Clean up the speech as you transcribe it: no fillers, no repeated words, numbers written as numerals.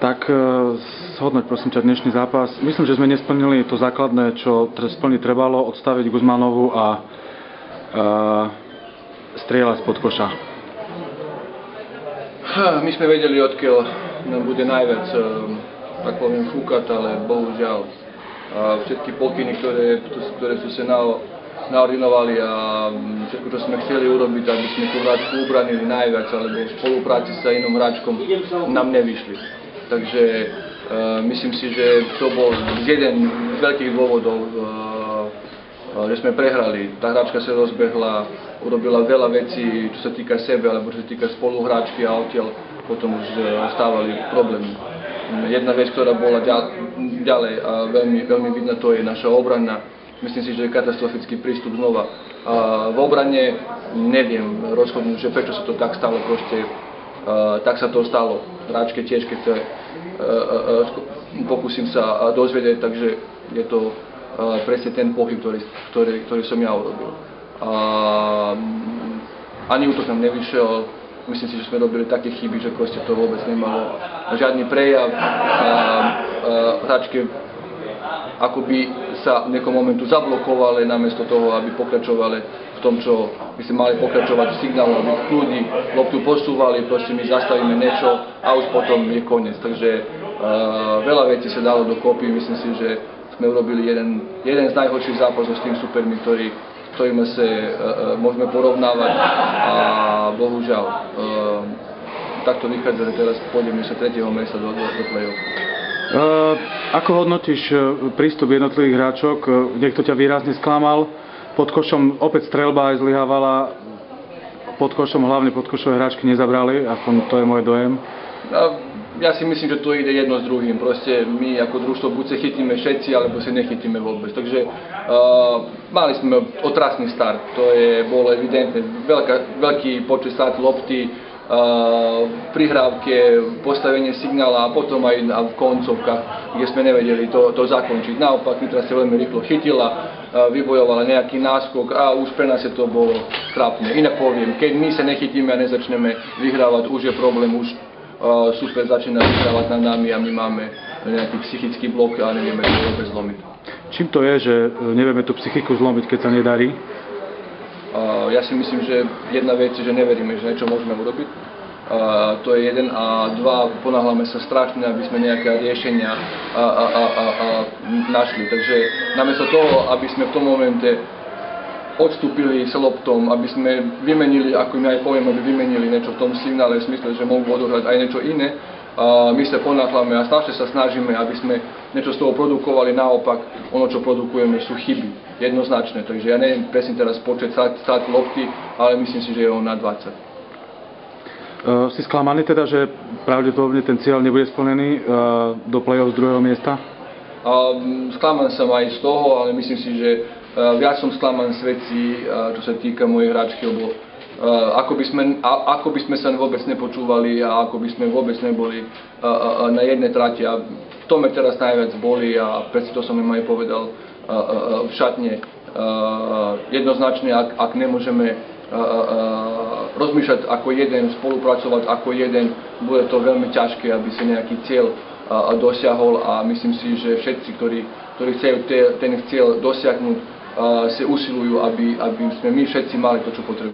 Tak zhodnoť prosím ťa dnešný zápas. Myslím, že sme nesplnili to základné, čo splniť trebalo, odstaviť Guzmanovu a strieľať spod koša. My sme vedeli, odkiaľ nám bude najviac, tak poviem, fúkať, ale bohužiaľ všetky pokyny, ktoré sú sa naordinovali a všetko, čo sme chceli urobiť, aby sme tú hráčku ubranili najviac, alebo v spolupráci s iným hráčkom nám nevyšli. Takže myslím si, že to bol jeden z veľkých dôvodov, že sme prehrali. Tá hráčka sa rozbehla, urobila veľa vecí, čo sa týka sebe, alebo čo sa týka spoluhráčky a odtiaľ potom už stávali problémy. Jedna vec, ktorá bola ďalej a veľmi vidno, to je naša obrana. Myslím si, že je katastrofický prístup znova. V obrane neviem rozhodnúť, že prečo sa to tak stalo, proste tak sa to stalo. Hráčke tiež, keď sa pokúsim sa dozvedieť, takže je to presne ten pohyb, ktorý som ja urobil. Ani útok nám nevyšiel, myslím si, že sme robili také chyby, že proste to vôbec nemalo žiadny prejav. Hráčke akoby sa v nejakom momentu zablokovali namiesto toho, aby pokračovali v tom, čo by sme mali pokračovať v signálu, aby v kľudni loptu posúvali, proste my zastavíme niečo a už potom je koniec. Takže veľa vecí sa dalo dokopy, myslím si, že sme urobili jeden z najhorších zápasov s tým supermi, ktorými sa môžeme porovnávať a bohužiaľ takto vychádza, že teraz pôjdeme sa 3. miesta do play-off. Ako hodnotíš prístup jednotlivých hráčok? Niekto ťa výrazne sklamal? Pod košom opäť streľba aj zlyhávala. Pod košom, hlavne pod košové hráčky nezabrali, aspoň to je môj dojem. Ja si myslím, že to ide jedno s druhým. Proste my ako družstvo buď sa chytíme všetci, alebo sa nechytíme vôbec. Takže mali sme otrasný start. To bolo evidentné. Veľký počet strát lopty, prihrávke, postavenie signála a potom aj v koncovkách, kde sme nevedeli to zakončiť. Naopak, Nitra sa veľmi rýchlo chytila, vybojovala nejaký náskok a už pre nás je to bolo trápne. Inak poviem, keď my sa nechytíme a nezačneme vyhrávať, už je problém, už super začína vyhrávať nad nami a my máme nejaký psychický blok a nevieme to vôbec zlomiť. Čím to je, že nevieme tú psychiku zlomiť, keď sa nedarí? Ja si myslím, že jedna vec je, že neveríme, že niečo môžeme urobiť. To je jeden a dva, ponáhľame sa strašne, aby sme nejaké riešenia našli. Takže namiesto toho, aby sme v tom momente odstúpili s loptom, aby sme vymenili, ako im aj poviem, aby vymenili niečo v tom signále, v smysle, že môžu odohrať aj niečo iné. My sa ponáhľame a strašne sa snažíme, aby sme niečo z toho produkovali, naopak ono, čo produkujeme, sú chyby, jednoznačné. Takže ja neviem presne teraz počet strát lopty, ale myslím si, že je on na 20. Si sklamaný teda, že pravdepodobne ten cieľ nebude splnený do play-off z 2. miesta? Sklamaný som aj z toho, ale myslím si, že viac som sklamaný z vecí, čo sa týka mojej hráčky, lebo ako by sme sa vôbec nepočúvali a ako by sme vôbec neboli na jednej trati. A to me teraz najviac boli a presne to som im aj povedal v šatne. Jednoznačne, ak nemôžeme rozmýšľať ako jeden, spolupracovať ako jeden, bude to veľmi ťažké, aby sa nejaký cieľ dosiahol a myslím si, že všetci, ktorí chcú ten cieľ dosiahnuť, sa usilujú, aby sme my všetci mali to, čo potrebujeme.